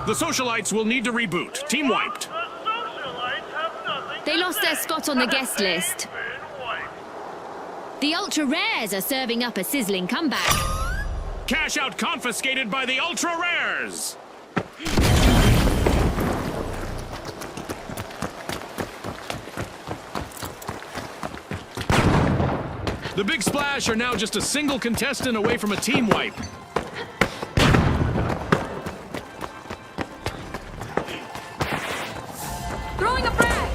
The socialites will need to reboot. Team wiped. They lost their spot on the guest list. The Ultra Rares are serving up a sizzling comeback. Cash out confiscated by the Ultra Rares! The Big Splash are now just a single contestant away from a team wipe. Throwing a frag!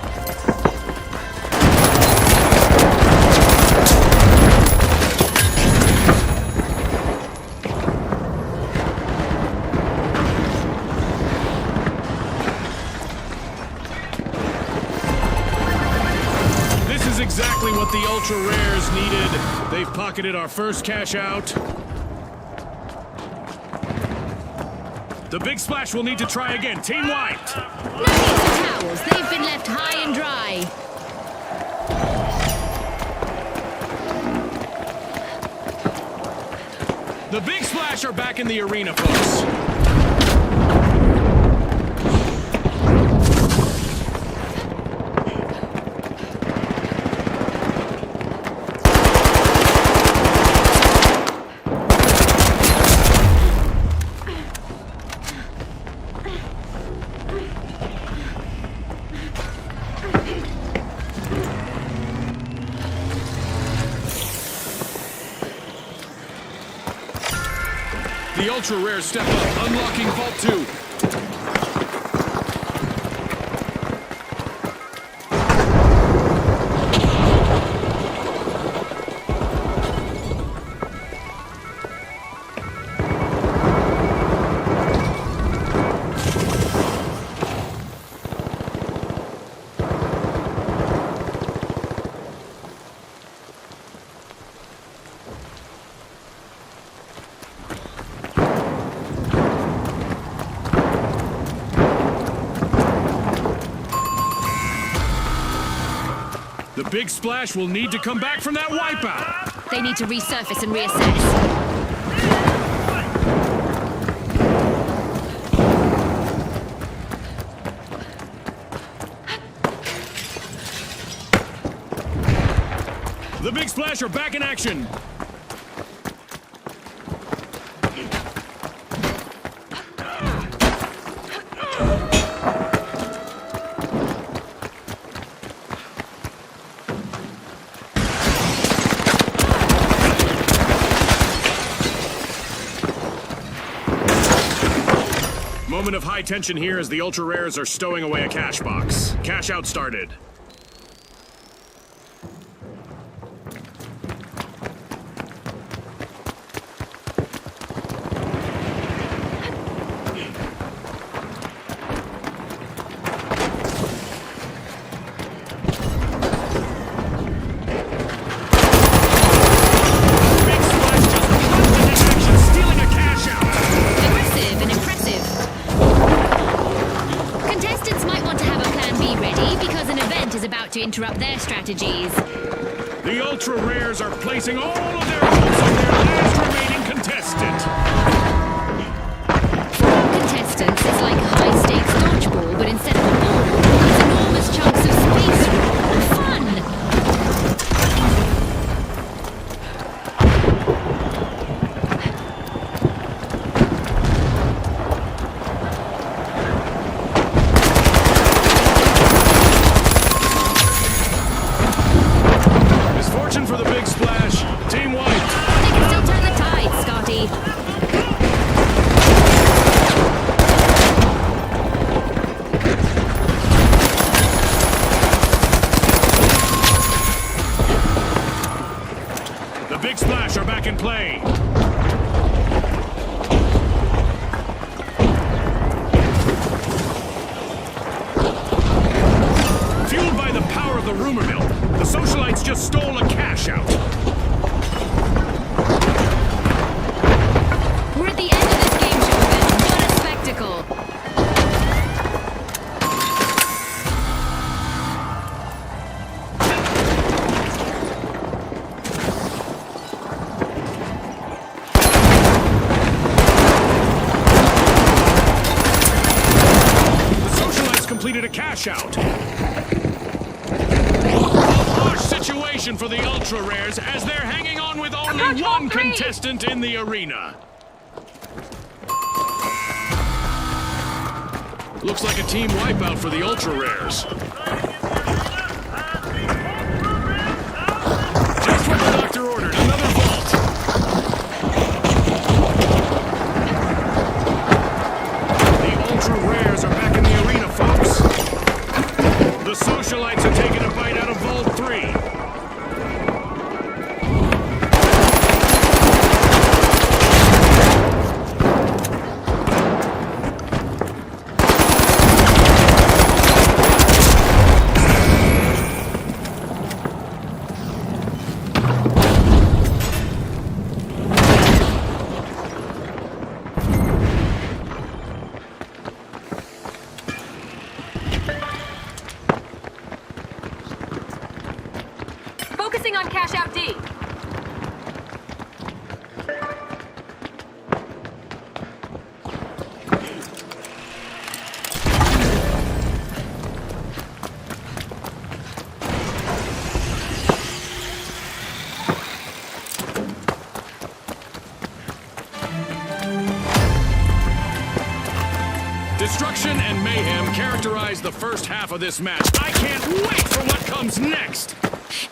This is exactly what the Ultra Rares needed. They've pocketed our first cash out. The Big Splash will need to try again. Team wiped. No need for towels. They've been left high and dry. The Big Splash are back in the arena, folks. The Ultra Rares step up, unlocking Vault 2. The Big Splash will need to come back from that wipeout. They need to resurface and reassess. The Big Splash are back in action. Moment of high tension here as the Ultra Rares are stowing away a cash box. Cash out started. To interrupt their strategies. The Ultra Rares are placing all of their hopes on their last remaining contestant. For all contestants, it's like high-stakes dodgeball, but instead of a ball, it's enormous chunks of space rock. Fun! For the Big Splash, team white. completed a cash out. A harsh situation for the Ultra Rares as they're hanging on with only Approach one Vault 3. contestant in the arena. Looks like a team wipeout for the Ultra Rares. Just what the doctor ordered, another vault. The Ultra Rares are back in the arena, folks. The Socialites are taking a bite out of Vault 3. Focusing on cash out D. Destruction and mayhem characterize the first half of this match. I can't wait for what comes next!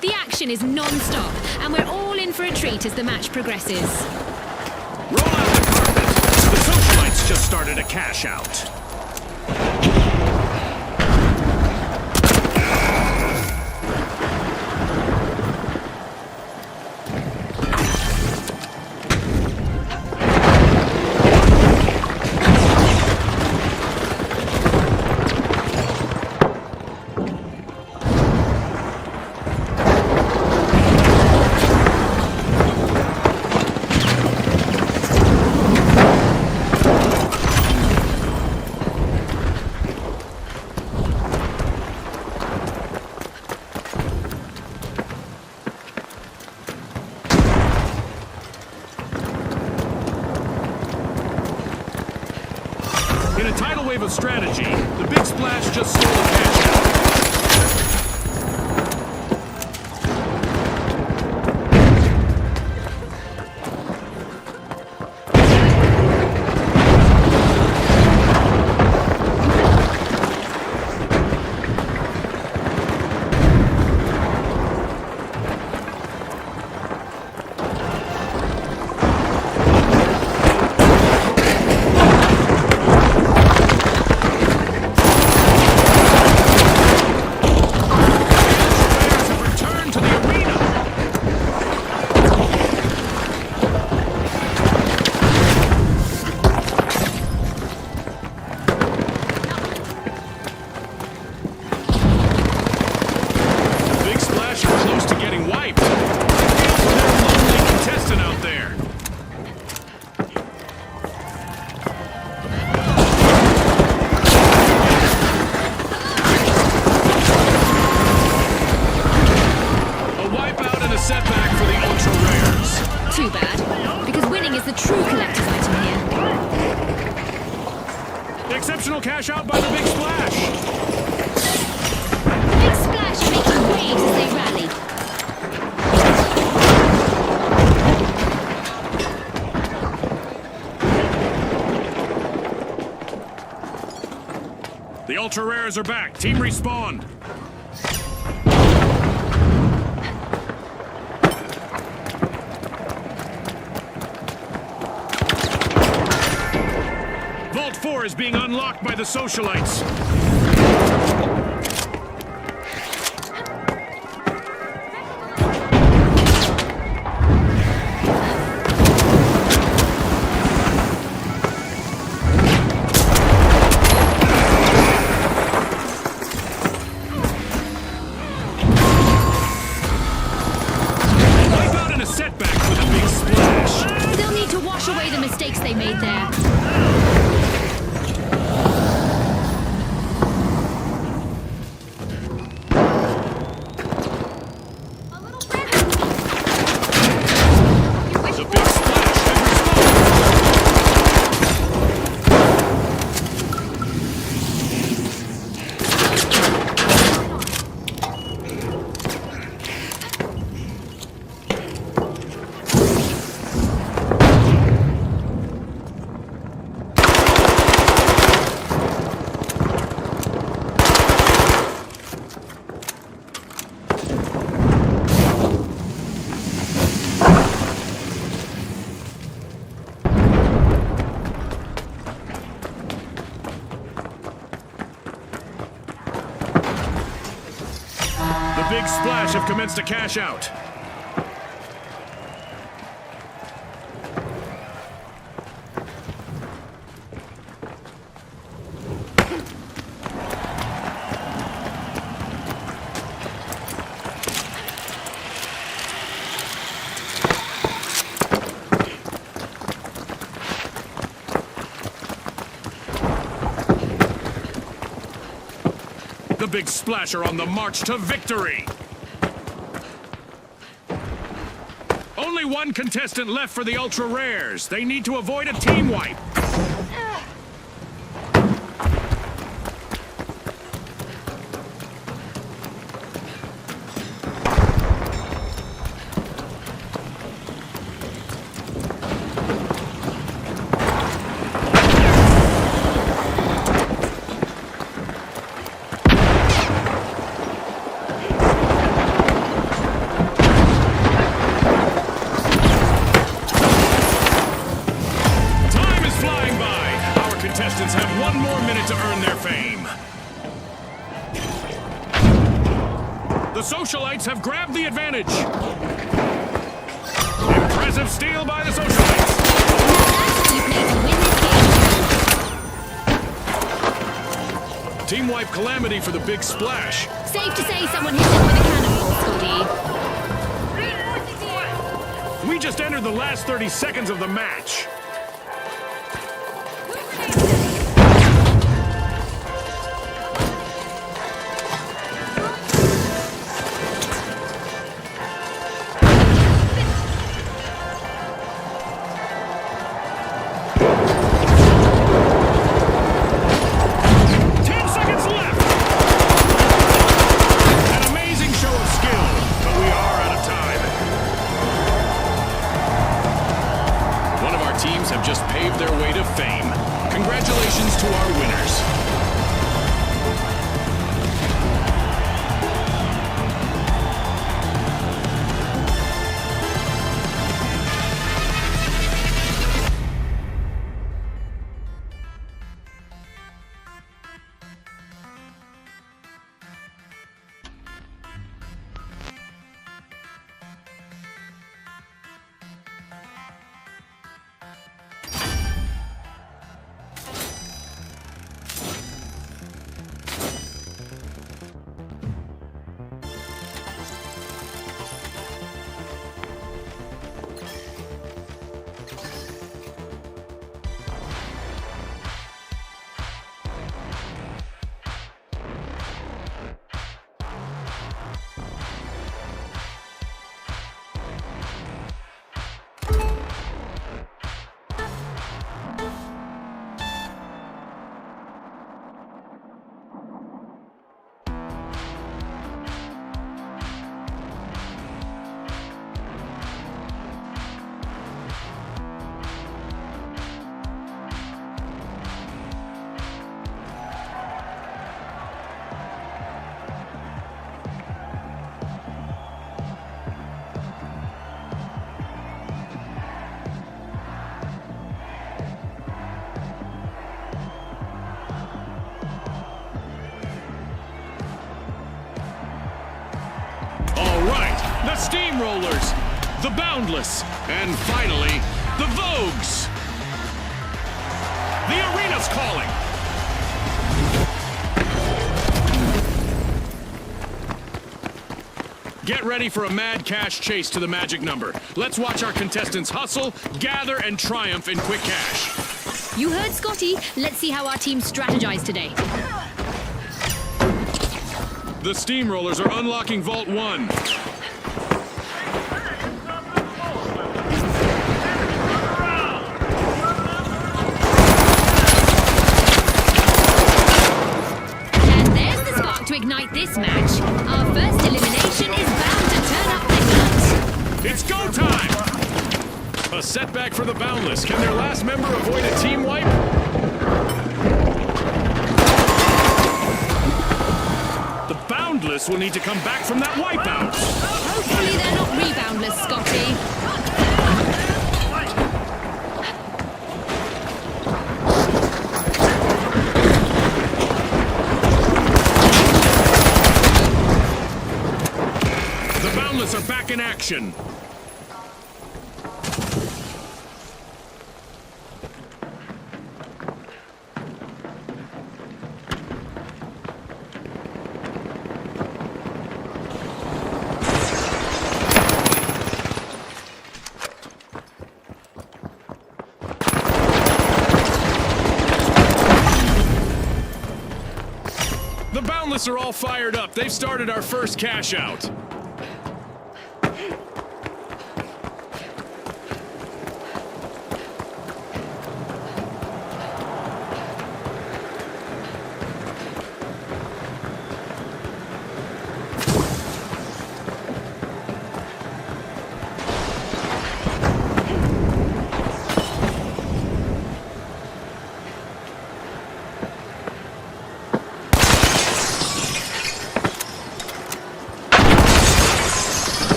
The action is non-stop, and we're all in for a treat as the match progresses. Roll out the carpet! The Socialites just started a cash out. In a tidal wave of strategy, the Big Splash just stole a cash out. Exceptional cash out by the Big Splash! Big Splash making waves as they rally. The Ultra Rares are back. Team respawn. Vault 4 is being unlocked by the Socialites. Wipeout and a setback for the Big Splash. They'll need to wash away the mistakes they made there. The Big Splash has respawned. Splash have commenced a cash out. The Big Splash are on the march to victory. Only one contestant left for the Ultra Rares. They need to avoid a team wipe. Contestants have one more minute to earn their fame. The Socialites have grabbed the advantage. Impressive steal by the Socialites. Team wipe calamity for the Big Splash. Safe to say someone hit them with a cannonball, Scotty. We just entered the last 30 seconds of the match. Have just paved their way to fame. Congratulations to our winners. The Steamrollers, the Boundless, and finally, the Vogues. The arena's calling. Get ready for a mad cash chase to the magic number. Let's watch our contestants hustle, gather, and triumph in quick cash. You heard Scotty. Let's see how our team strategize today. The Steamrollers are unlocking Vault 1. To ignite this match, our first elimination is bound to turn up the heat. It's go time! A setback for the Boundless. Can their last member avoid a team wipe? The Boundless will need to come back from that wipeout. Hopefully they're not reboundless, Scotty. action! The Boundless are all fired up. They've started our first cash out.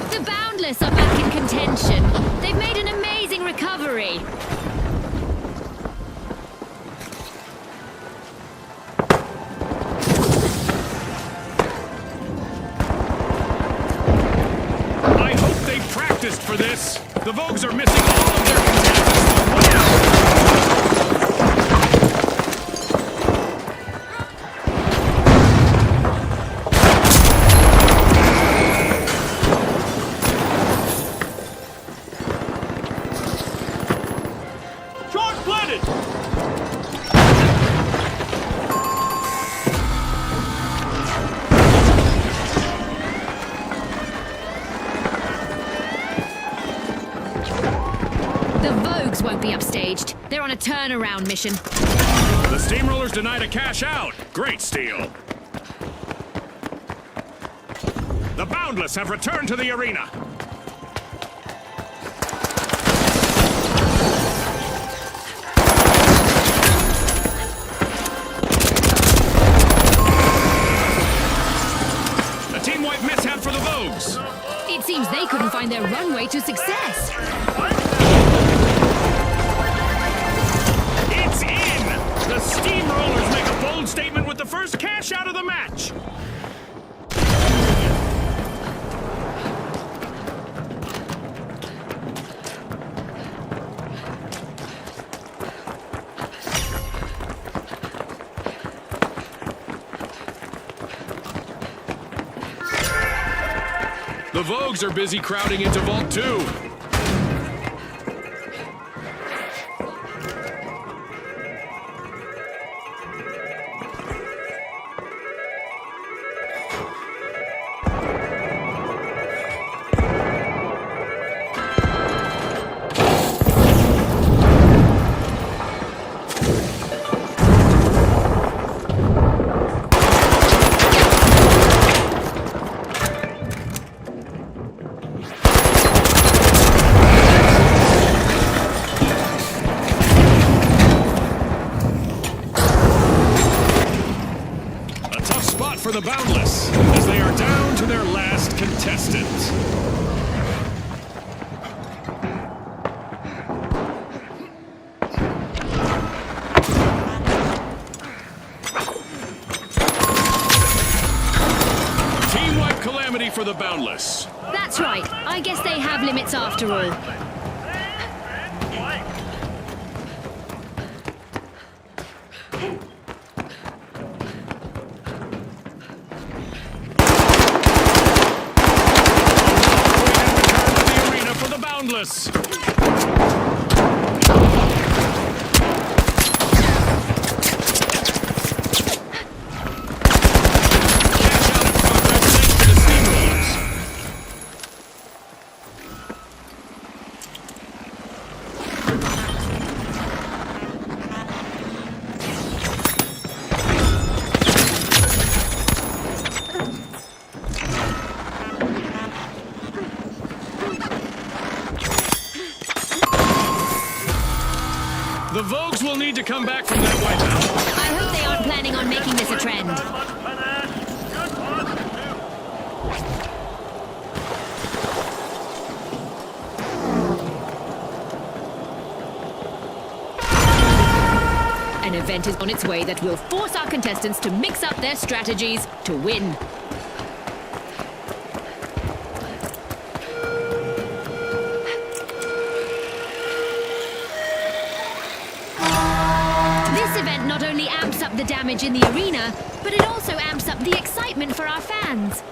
The Boundless are back in contention. They've made an amazing recovery. I hope they practiced for this. The Vogues are missing all of their contenders. Wow. Charge planted! The Vogues won't be upstaged. They're on a turnaround mission. The Steamrollers denied a cash out. Great steal. The Boundless have returned to the arena. A team-wide mishap for the Vogues. It seems they couldn't find their runway to success. It's in! The Steamrollers make a bold statement with the first cash out of the match. The Vogues are busy crowding into Vault 2. For the Boundless, as they are down to their last contestant. Team-wide calamity for the Boundless. That's right. I guess they have limits after all. Boundless. The Vogues will need to come back from that wipeout. I hope they aren't planning on making this a trend. An event is on its way that will force our contestants to mix up their strategies to win. This event not only amps up the damage in the arena, but it also amps up the excitement for our fans.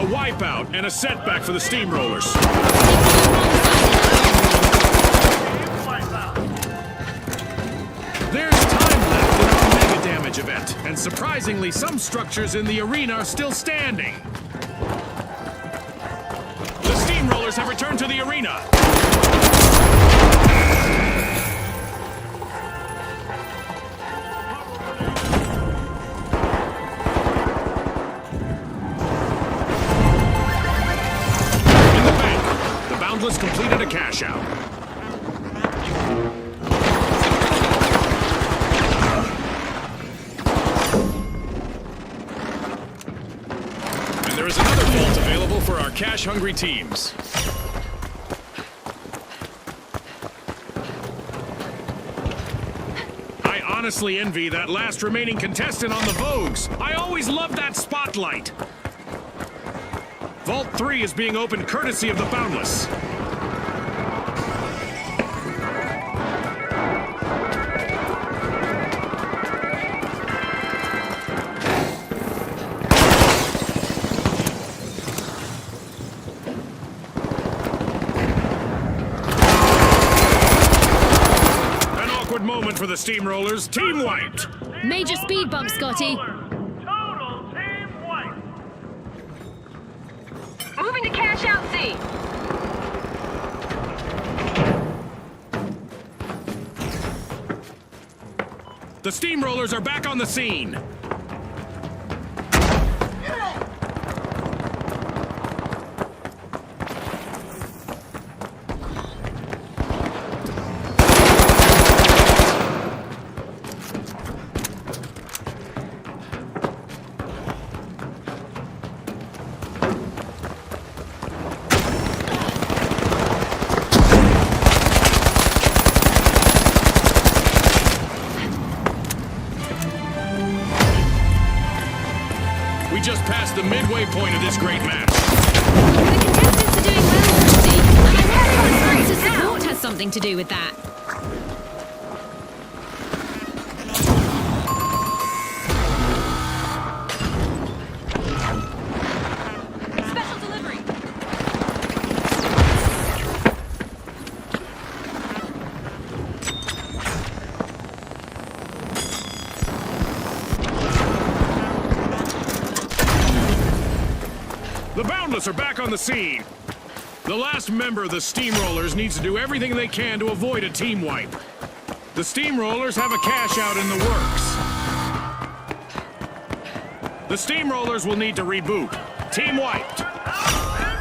Wipeout and a setback for the Steamrollers. There's time left in our mega damage event, and surprisingly, some structures in the arena are still standing. The Steamrollers have returned to the arena. Boundless completed a cash out. And there is another vault available for our cash-hungry teams. I honestly envy that last remaining contestant on the Vogues. I always loved that spotlight. Vault 3 is being opened courtesy of the Boundless. An awkward moment for the Steamrollers. Team wiped. Major speed bump, Scotty. Moving to cash out Z. The Steamrollers are back on the scene. We just passed the midway point of this great match. The contestants are doing well, Scotty. And I wonder if France's support has something to do with that. Special delivery. The Boundless are back on the scene. The last member of the Steamrollers needs to do everything they can to avoid a team wipe. The Steamrollers have a cash out in the works. The Steamrollers will need to reboot. Team wiped.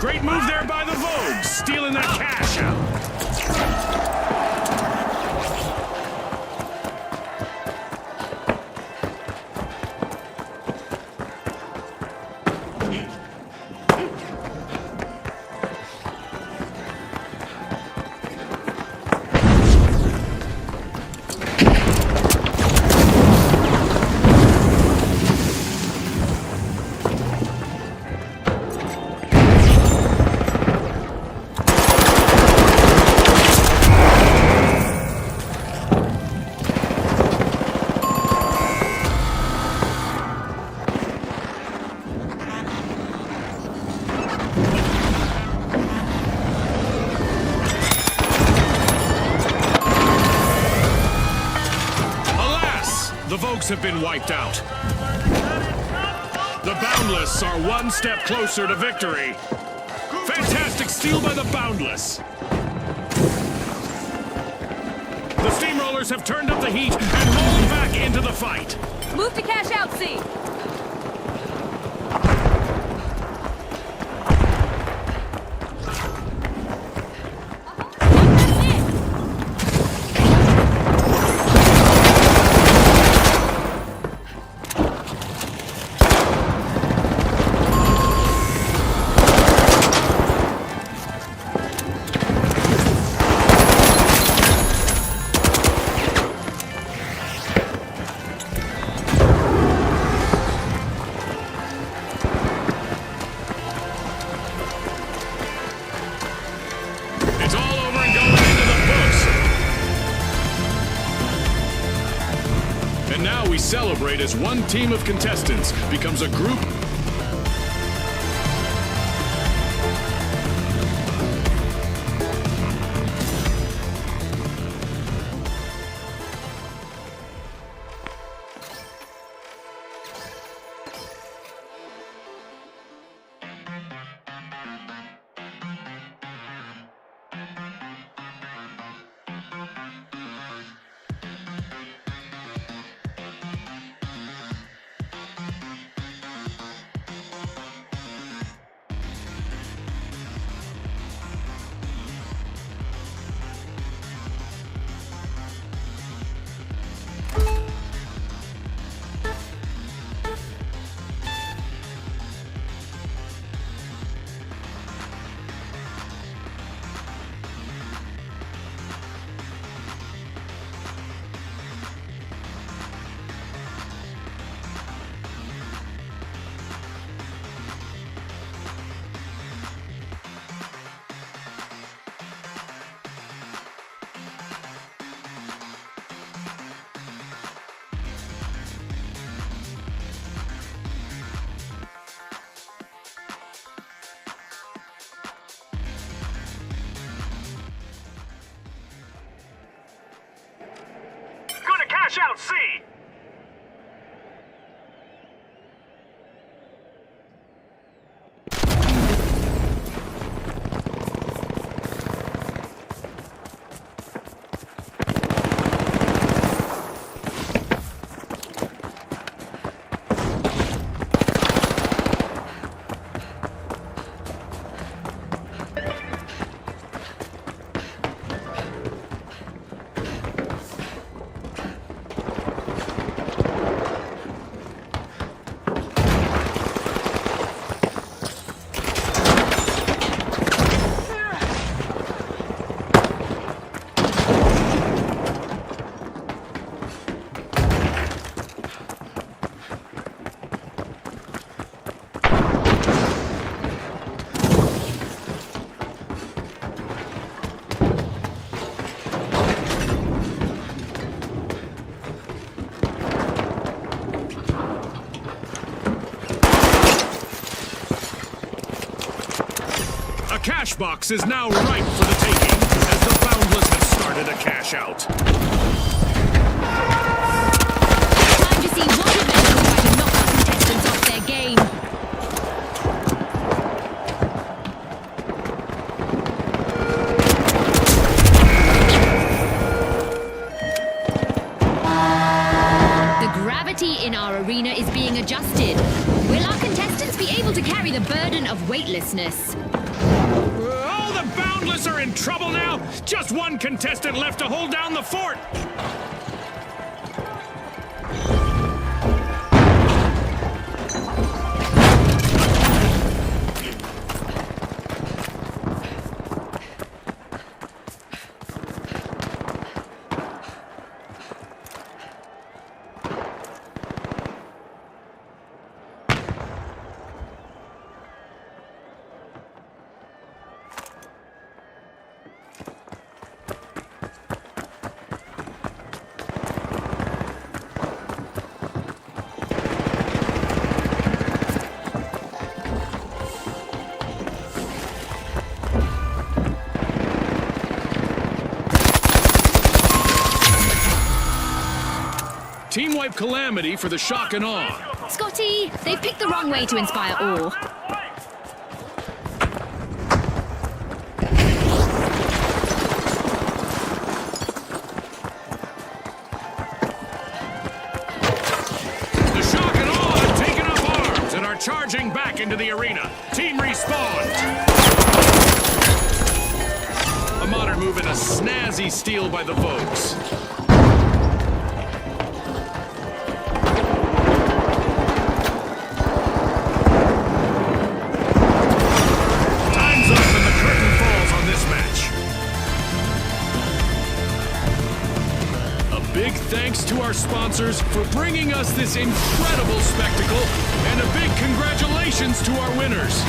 Great move there by the Vogues, stealing that cash out. The Vogues have been wiped out. The Boundless are one step closer to victory. Fantastic steal by the Boundless. The Steamrollers have turned up the heat and rolled back into the fight. Move to cash out C. It's all over and going into the books. And now we celebrate as one team of contestants becomes a group. Cash out C! A cash box is now ripe for the taking, as the Boundless have started a cash out. Time to see what adventure try to knock our contestants off their game. The gravity in our arena is being adjusted. Will our contestants be able to carry the burden of weightlessness? Oh, the Boundless are in trouble now! Just one contestant left to hold down the fort! Team wipe calamity for the shock and awe. Scotty, they've picked the wrong way to inspire awe. into the arena. Team respawned. A modern move and a snazzy steal by the Vogues. Time's up and the curtain falls on this match. A big thanks to our sponsors for bringing us this incredible spectacle, and a big congratulations to our winners.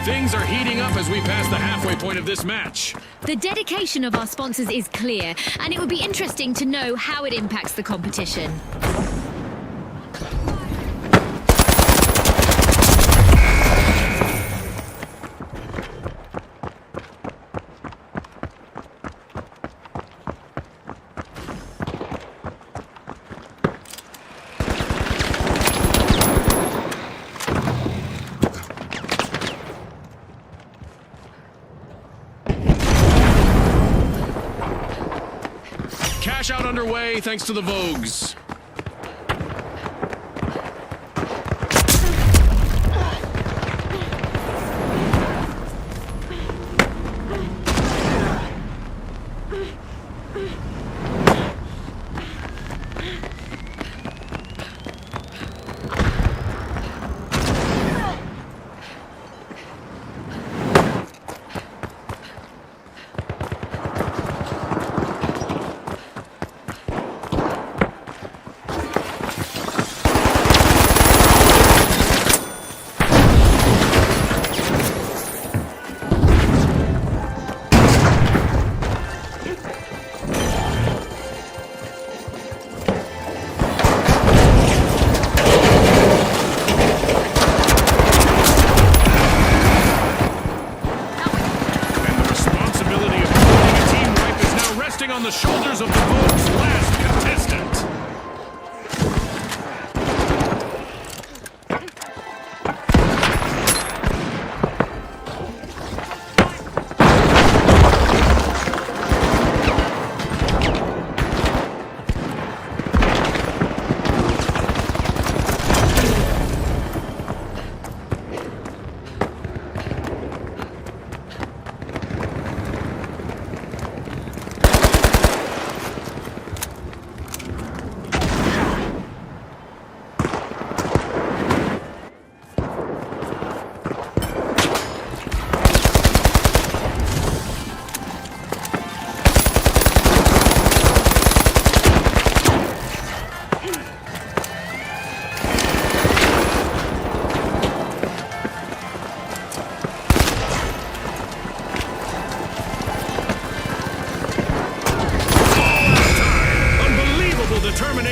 Things are heating up as we pass the halfway point of this match. The dedication of our sponsors is clear, and it would be interesting to know how it impacts the competition. Cash out underway thanks to the Vogues.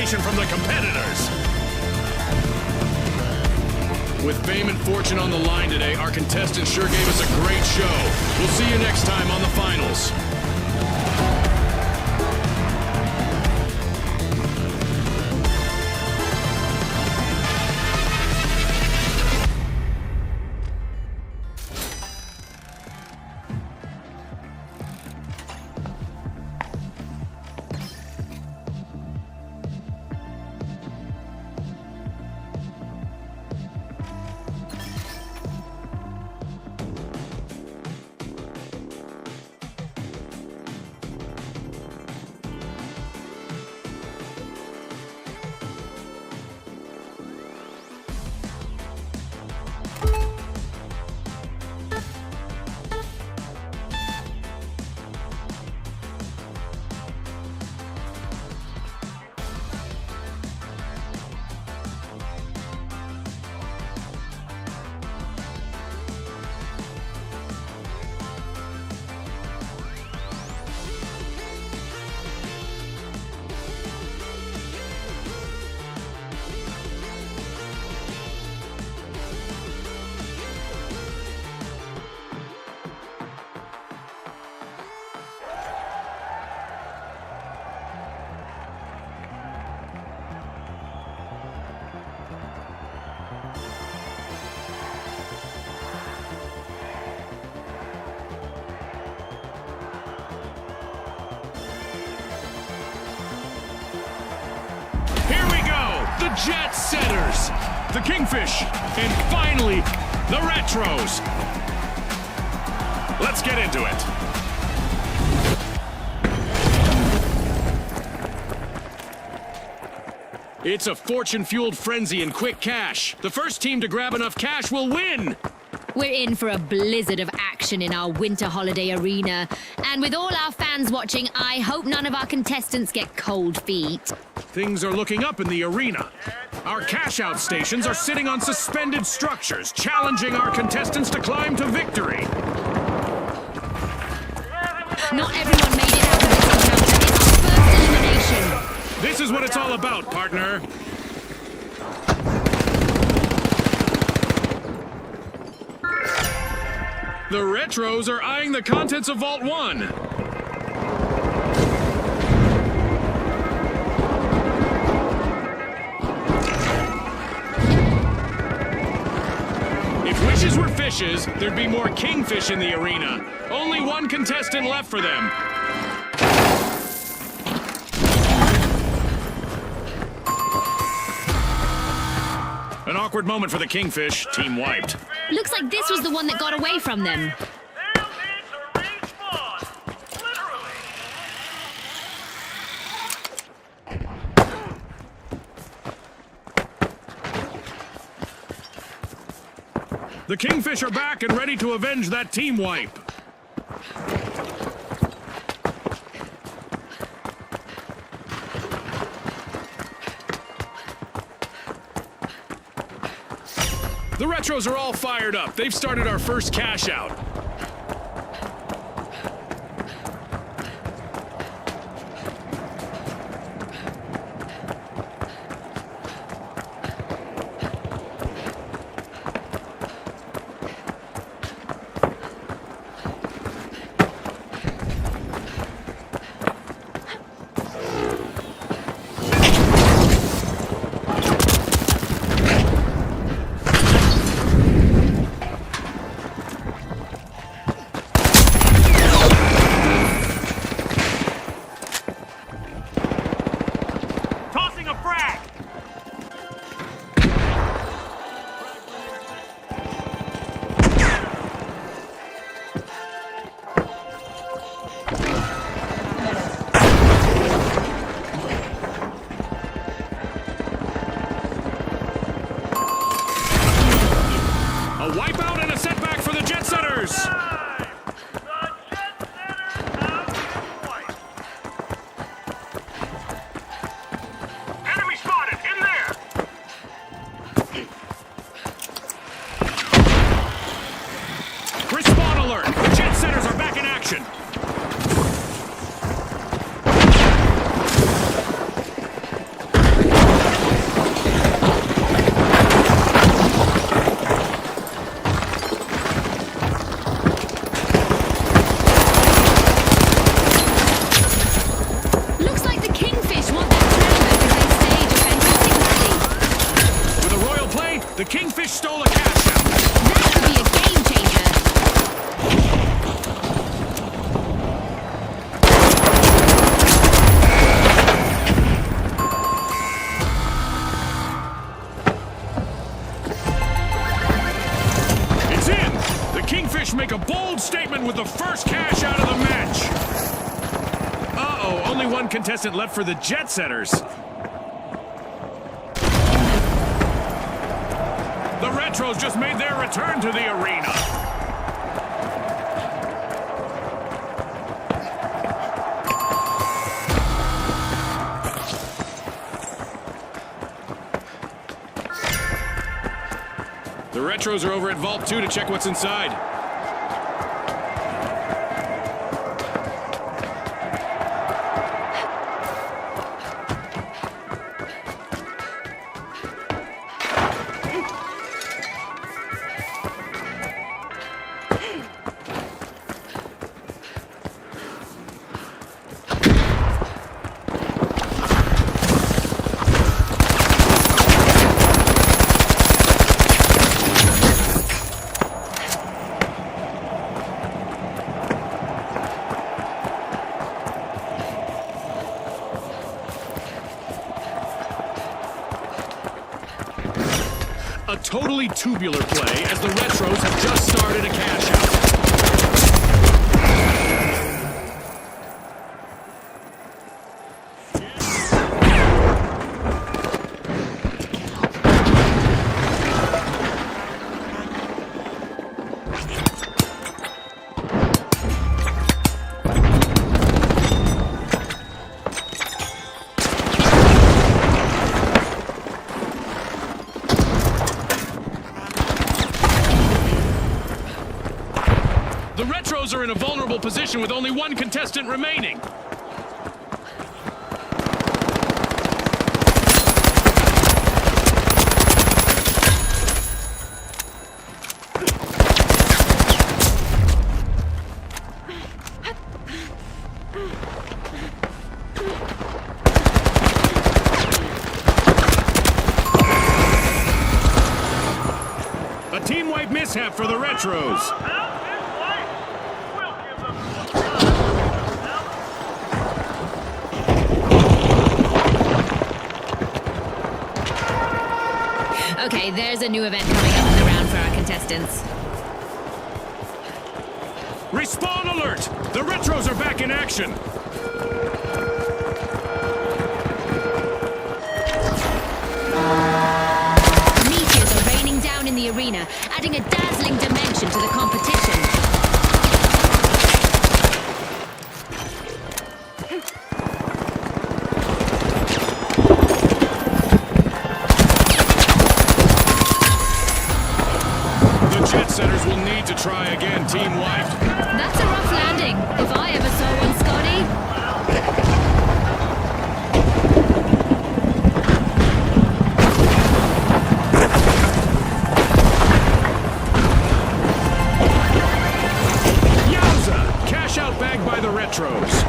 station from the competitors. With fame and fortune on the line today, our contestants sure gave us a great show. We'll see you next time on the finals. The Jet Setters, the Kingfish, and finally, the Retros. Let's get into it. It's a fortune-fueled frenzy and quick cash. The first team to grab enough cash will win. We're in for a blizzard of action in our winter holiday arena. And with all our fans watching, I hope none of our contestants get cold feet. Things are looking up in the arena. Our cash-out stations are sitting on suspended structures, challenging our contestants to climb to victory. Not everyone made it out of this encounter. It's our first elimination. This is what it's all about, partner. The Retros are eyeing the contents of Vault 1. If wishes were fishes, there'd be more kingfish in the arena. Only one contestant left for them. An awkward moment for the Kingfish. Team wiped. Looks like this was the one that got away from them. They'll need to respawn. Literally. The Kingfish are back and ready to avenge that team wipe. The Retros are all fired up. They've started our first cash out. The Kingfish stole a cash out. That could be a game changer. It's in! The Kingfish make a bold statement with the first cash out of the match. Uh-oh, only one contestant left for the Jet Setters. The Retros just made their return to the arena. The Retros are over at Vault 2 to check what's inside. A totally tubular play as the Retros have just started a cash out. The Retros are in a vulnerable position with only one contestant remaining. A team-wide mishap for the Retros. Okay, there's a new event coming up in the round for our contestants. Respawn alert! The Retros are back in action! Meteors are raining down in the arena, adding a dazzling dimension to the competition. The Jet Setters will need to try again, team wiped. That's a rough landing, if I ever saw one, Scotty. Yowza! Cash out bag by the Retros.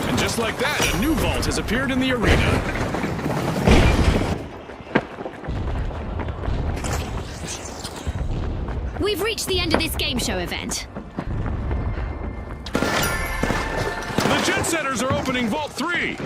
And just like that, a new vault has appeared in the arena. We've reached the end of this game show event. The Jet Setters are opening Vault 3.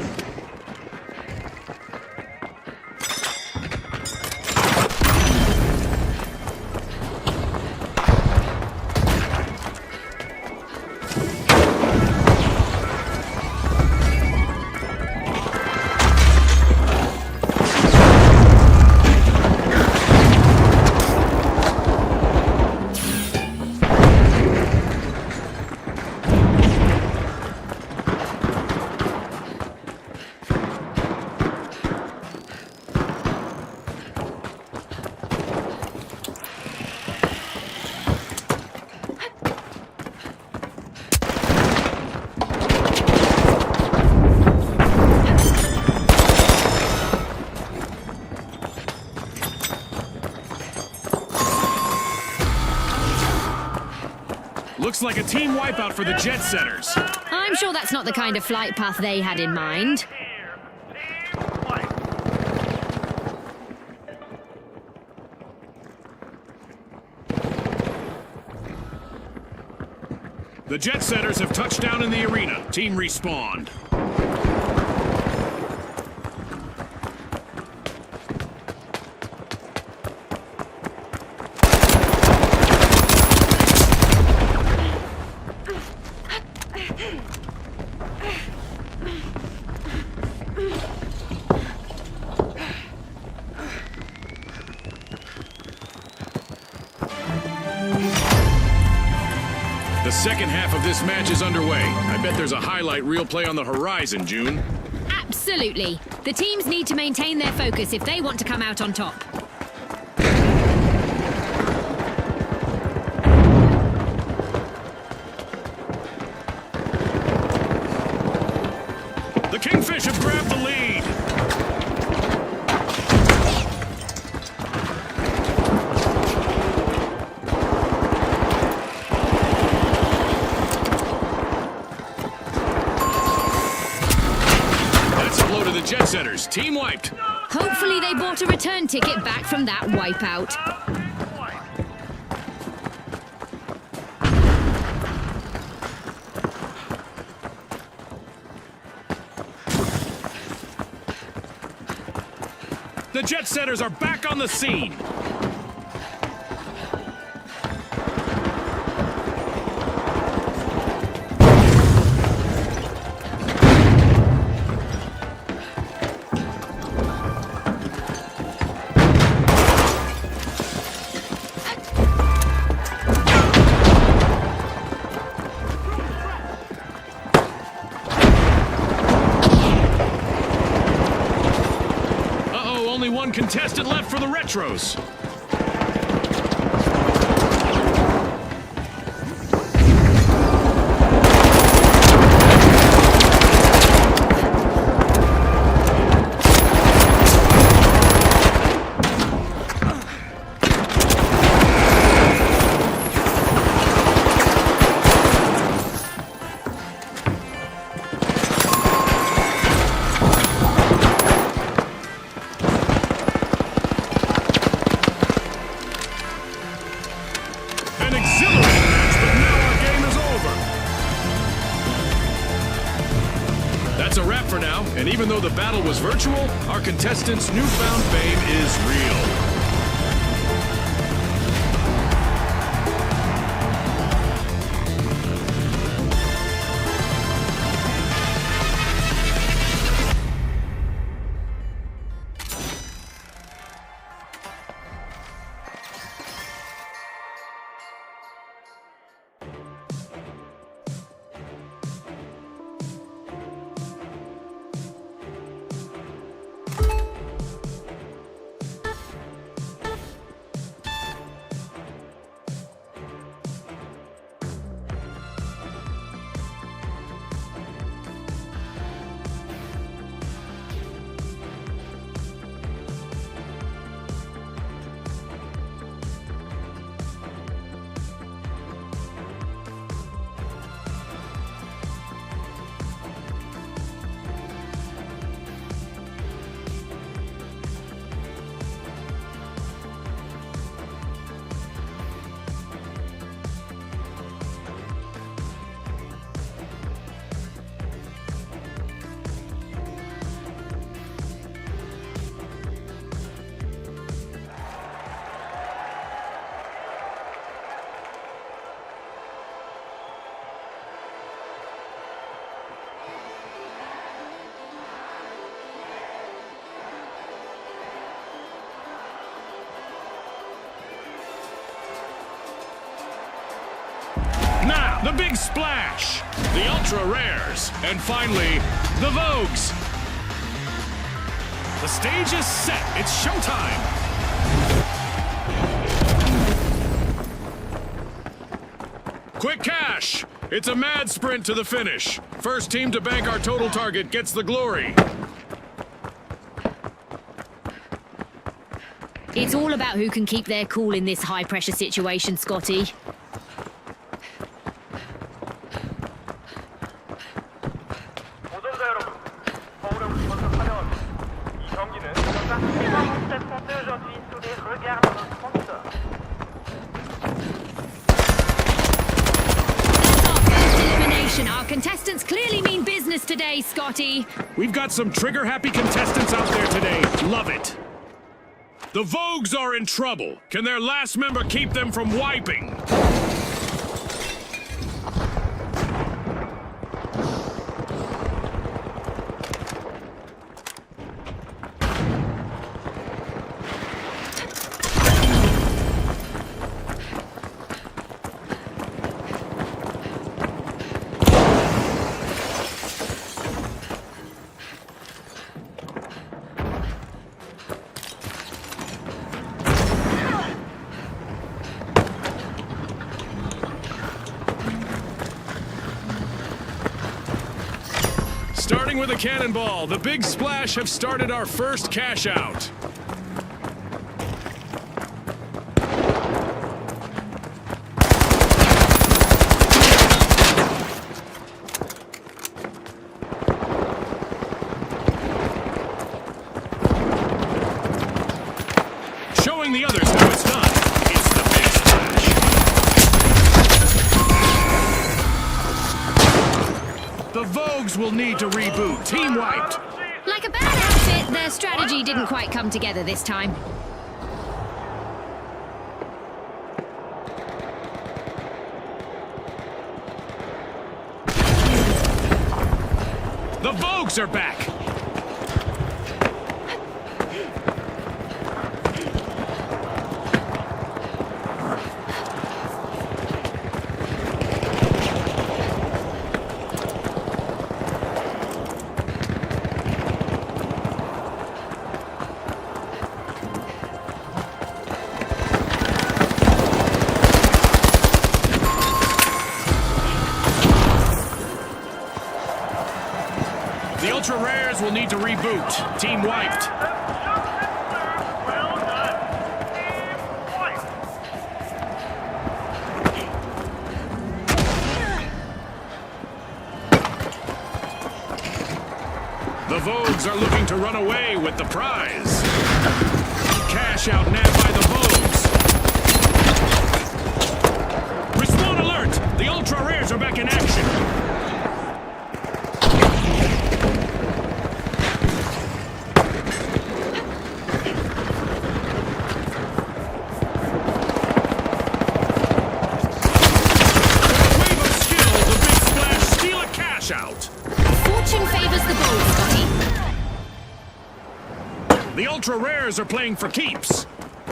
Looks like a team wipeout for the Jet Setters. I'm sure that's not the kind of flight path they had in mind. Here. Team wipe. The Jet Setters have touched down in the arena. Team respawned. The second half of this match is underway. I bet there's a highlight reel play on the horizon, June. Absolutely. The teams need to maintain their focus if they want to come out on top. The Kingfish have grabbed the lead. The Jet Setters, team wiped. Hopefully they bought a return ticket back from that wipeout. The Jet Setters are back on the scene. Only one contestant left for the Retros. That's a wrap for now, and even though the battle was virtual, our contestants' newfound fame is real. Now, the big splash, the ultra rares, and finally, the Vogues. The stage is set. It's showtime. Quick cash. It's a mad sprint to the finish. First team to bank our total target gets the glory. It's all about who can keep their cool in this high-pressure situation, Scotty. That's our first elimination. Our contestants clearly mean business today, Scotty. We've got some trigger-happy contestants out there today. Love it. The Vogues are in trouble. Can their last member keep them from wiping? Starting with a cannonball, the Big Splash have started our first cash out. Showing the others how it's done. It's the Big Splash. The Vogues will need to reboot. Team wiped. Like a bad outfit, their strategy didn't quite come together this time. The Vogues are back. The Ultra Rares will need to reboot. Team wiped. Well done. Team wiped. The Vogues are looking to run away with the prize. Cash out nabbed by the Vogues. Respawn alert! The Ultra Rares are back in action. Wave of skill, the Big Splash steal a cash out. Fortune favors the bold, Scotty. The Ultra Rares are playing for keeps.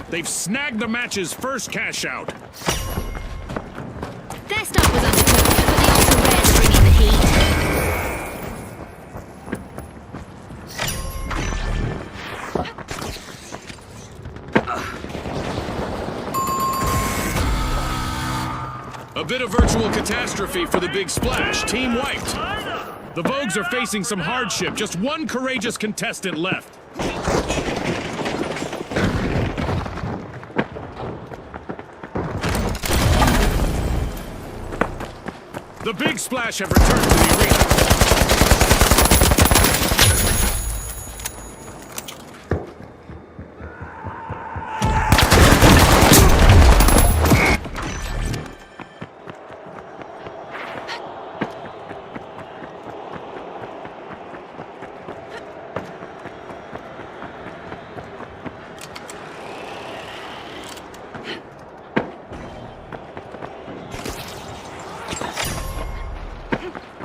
They've snagged the match's first cash out. Their start was undercooked, but the Ultra Rares bringing the heat. A bit of virtual catastrophe for the Big Splash. Team wiped. The Vogues are facing some hardship. Just one courageous contestant left. The Big Splash have returned to the arena.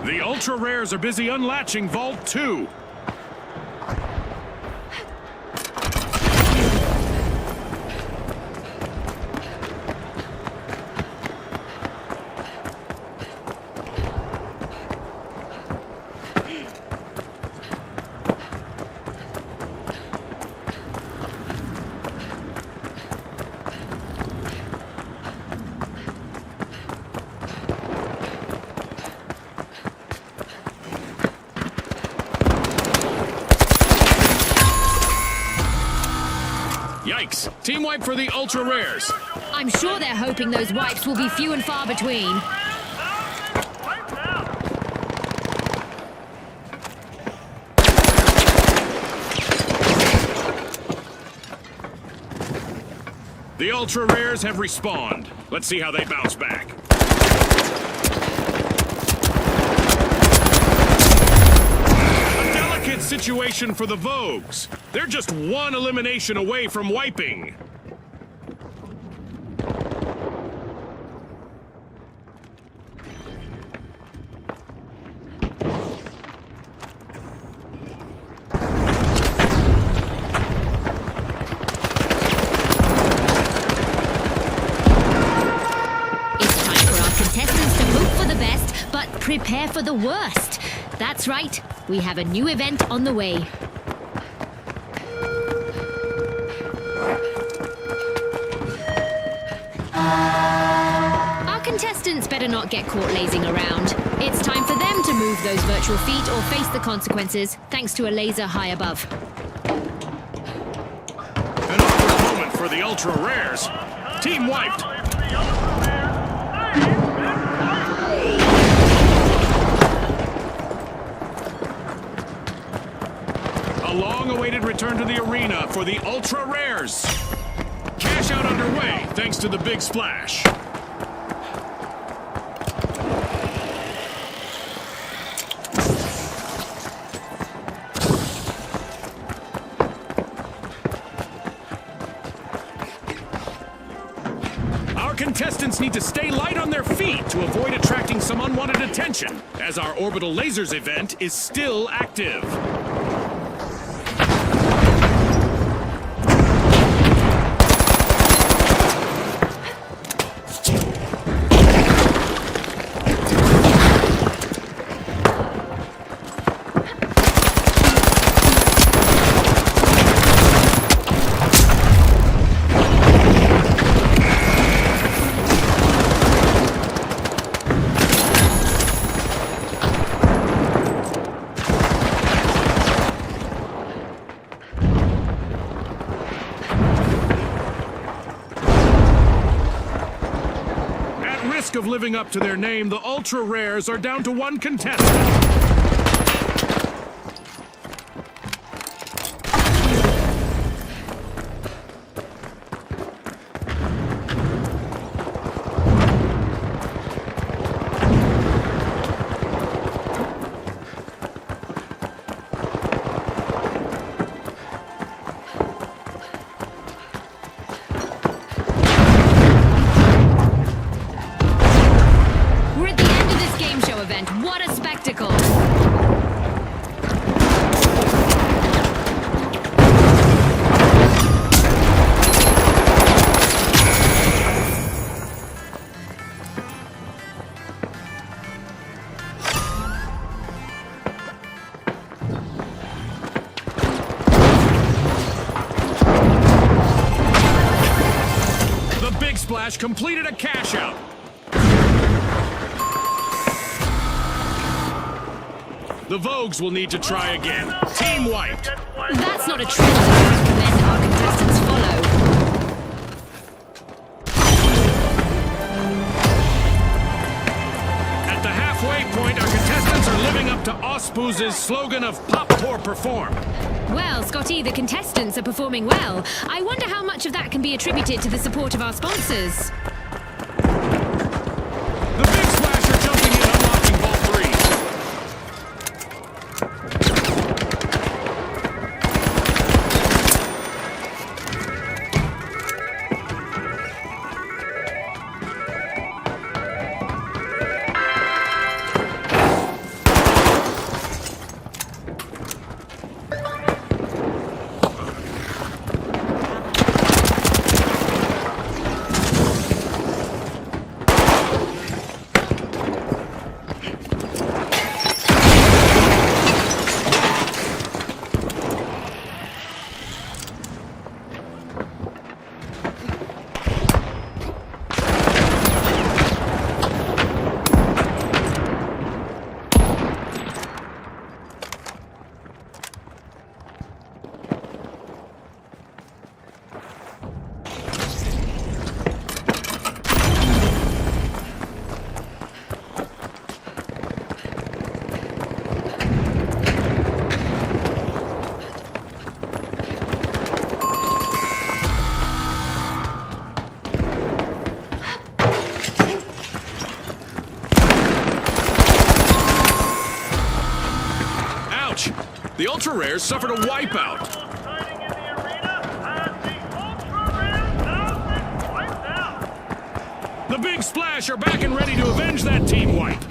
The Ultra Rares are busy unlatching Vault 2. Yikes! Team wipe for the Ultra Rares. I'm sure they're hoping those wipes will be few and far between. Wiped out. The The ultra rares have respawned. Let's see how they bounce back. A delicate situation for the Vogues. They're just one elimination away from wiping. Prepare for the worst. That's right, we have a new event on the way. Our contestants better not get caught lazing around. It's time for them to move those virtual feet or face the consequences, thanks to a laser high above. An awkward moment for the ultra rares. Team wiped. A long-awaited return to the arena for the ultra rares. Cash out underway thanks to the big splash. Our contestants need to stay light on their feet to avoid attracting some unwanted attention, as our Orbital Lasers event is still active. Of living up to their name, the ultra rares are down to one contestant. What a spectacle! The big splash completed a cash out. The Vogues will need to try again. Team wiped. That's not a trend I recommend our contestants follow. At the halfway point, our contestants are living up to Ospooz's slogan of Pop Poor Perform. Well, Scotty, the contestants are performing well. I wonder how much of that can be attributed to the support of our sponsors. The big splasher jumping in, unlocking ball 3. The Ultra Rares suffered a wipeout. Signing in the arena as the Ultra Rares have been wiped out. The Big Splash are back and ready to avenge that team wipe.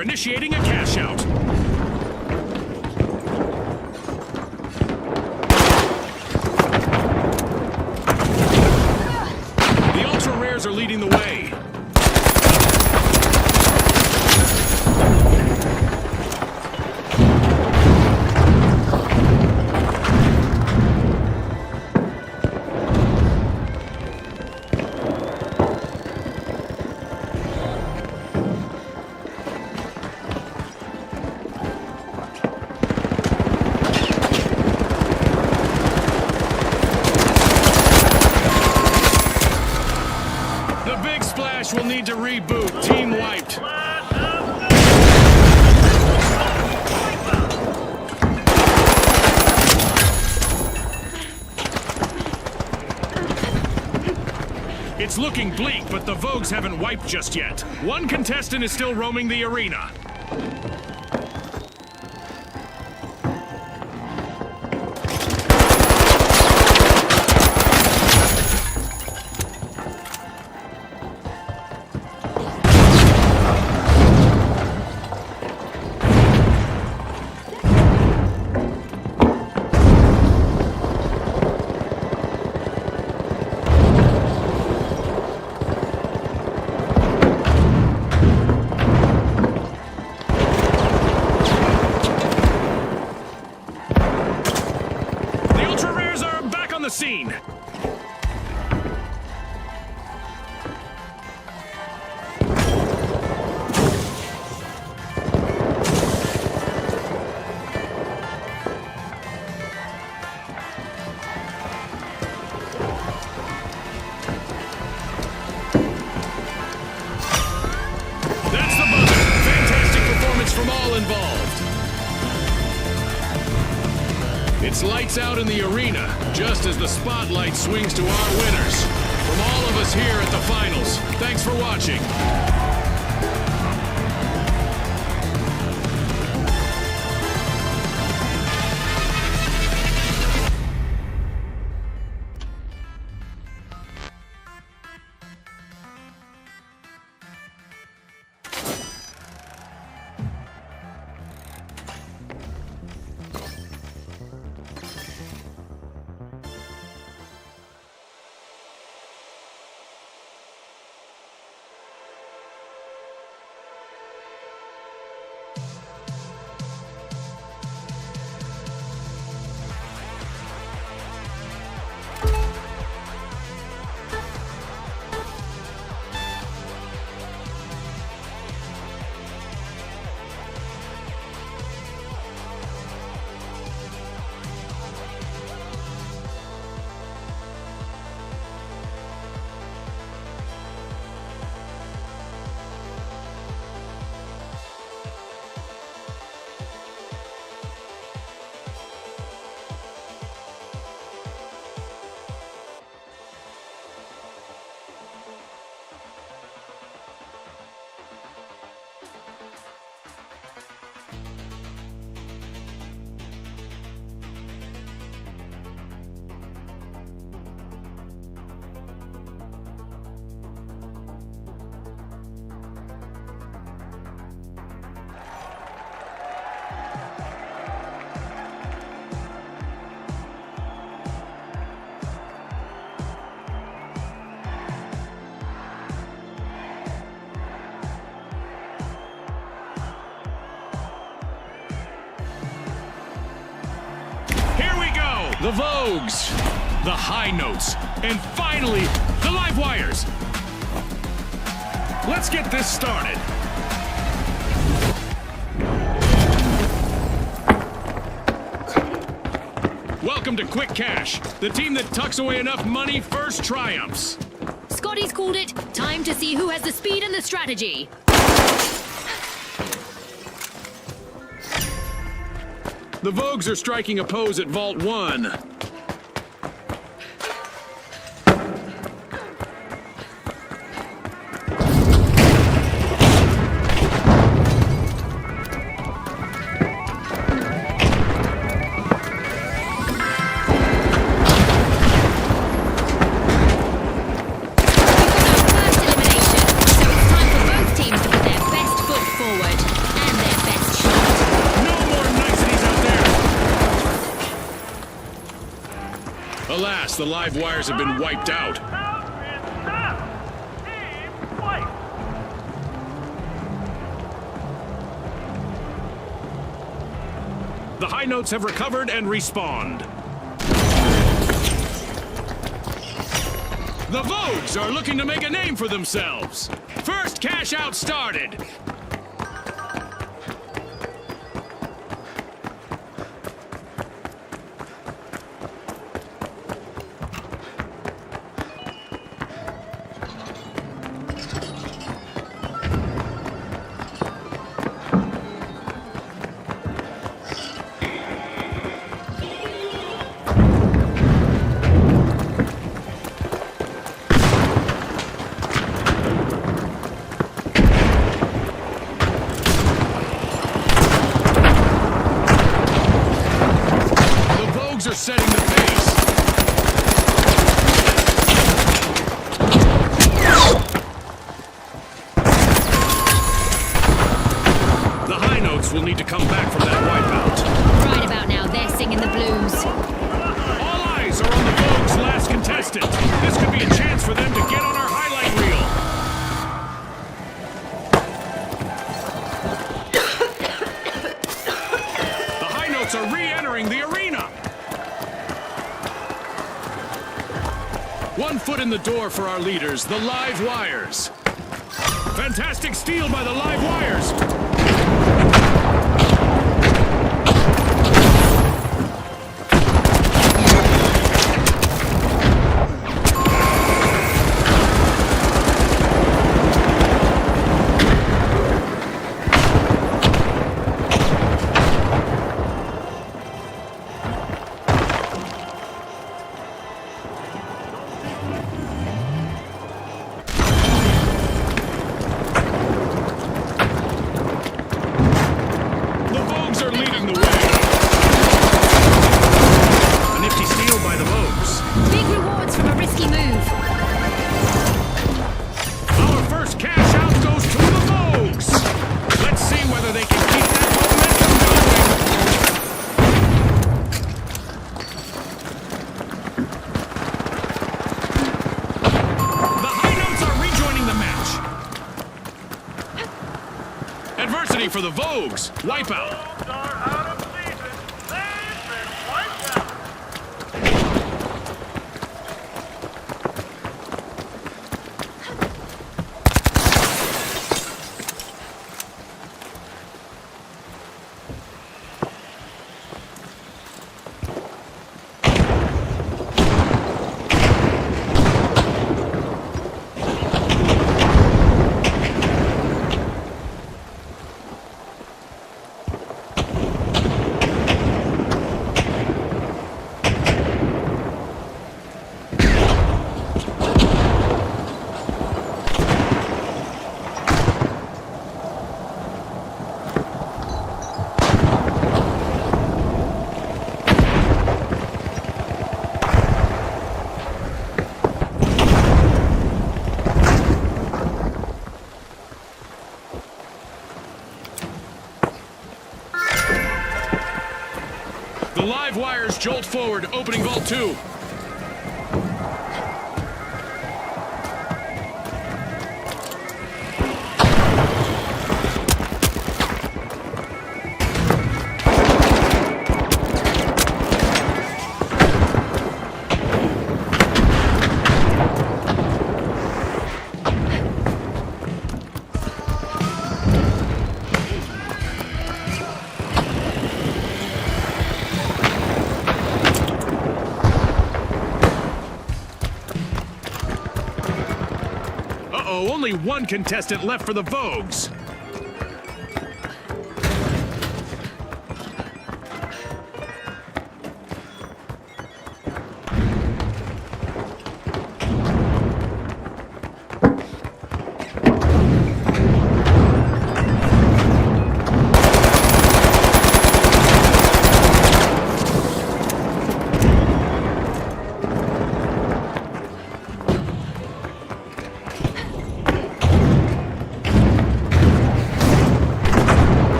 Initiating a cash out. The Ultra Rares are leading the way. Will need to reboot. Team wiped. It's looking bleak, but the Vogues haven't wiped just yet. One contestant is still roaming the arena. The scene. That's the buzzer. Fantastic performance from all involved. It's lights out in the arena, just as the spotlight swings to our winners. From all of us here at the finals, thanks for watching. The Vogues, the High Notes, and finally, the Live Wires. Let's get this started. Welcome to Quick Cash, the team that tucks away enough money first triumphs. Scotty's called it. Time to see who has the speed and the strategy. The Vogues are striking a pose at Vault 1. Alas, the Live Wires have been wiped out. Out and stop. Team wipe. The High Notes have recovered and respawned. The Vogues are looking to make a name for themselves. First cash out started. Setting the pace. The High Notes will need to come back from that wipeout. Right about now, they're singing the blues. All eyes are on the Vogues' last contestant. This could be a chance for them to get on our highlight reel. The High Notes are re-entering the arena. 1 foot in the door for our leaders, the Live Wires. Fantastic steal by the Live Wires. Adversity for the Vogues. Wipeout. Vogues are out of season. They've been wiped out. The Live Wires jolt forward, opening Vault 2. only one contestant left for the Vogues.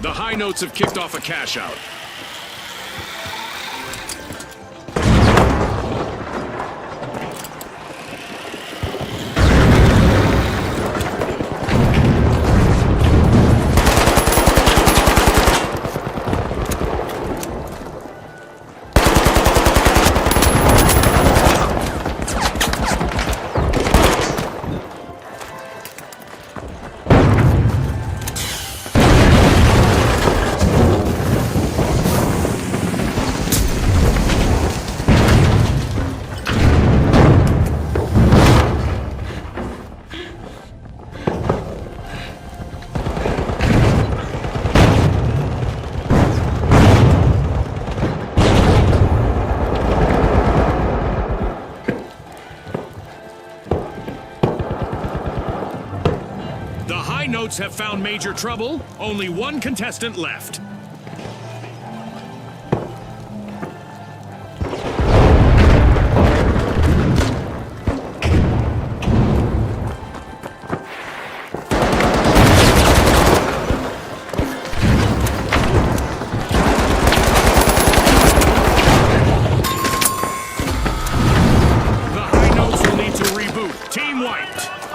The High Notes have kicked off a cash out. The High Notes have found major trouble. Only one contestant left.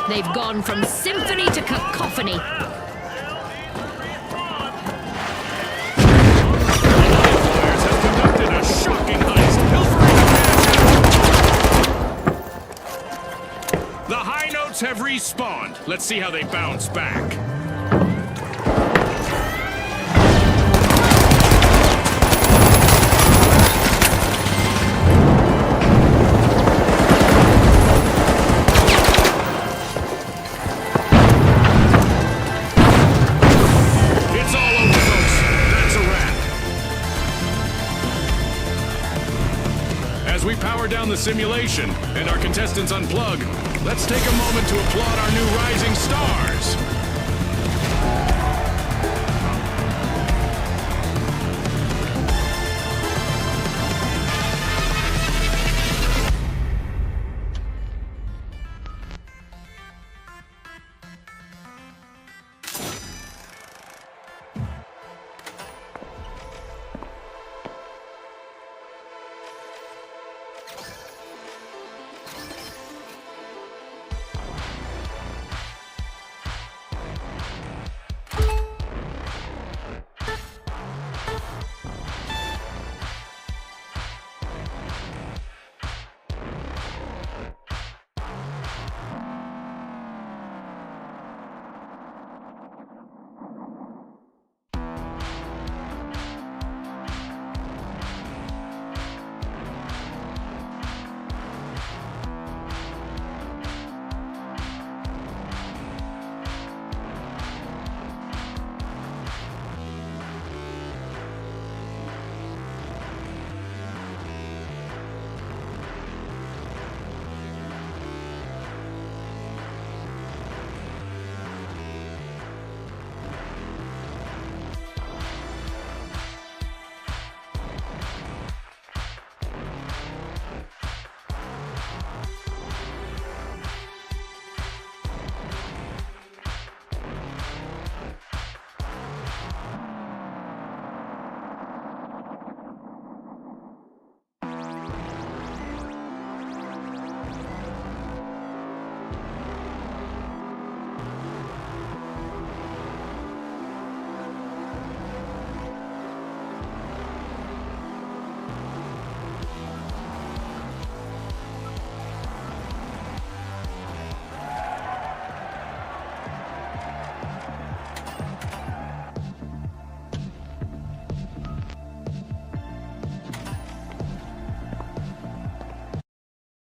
They've gone from symphony to cacophony. Flyers have conducted a shocking heist, pilfering the cash out. The High Notes have respawned. Let's see how they bounce back. As we power down the simulation and our contestants unplug, let's take a moment to applaud our new rising stars.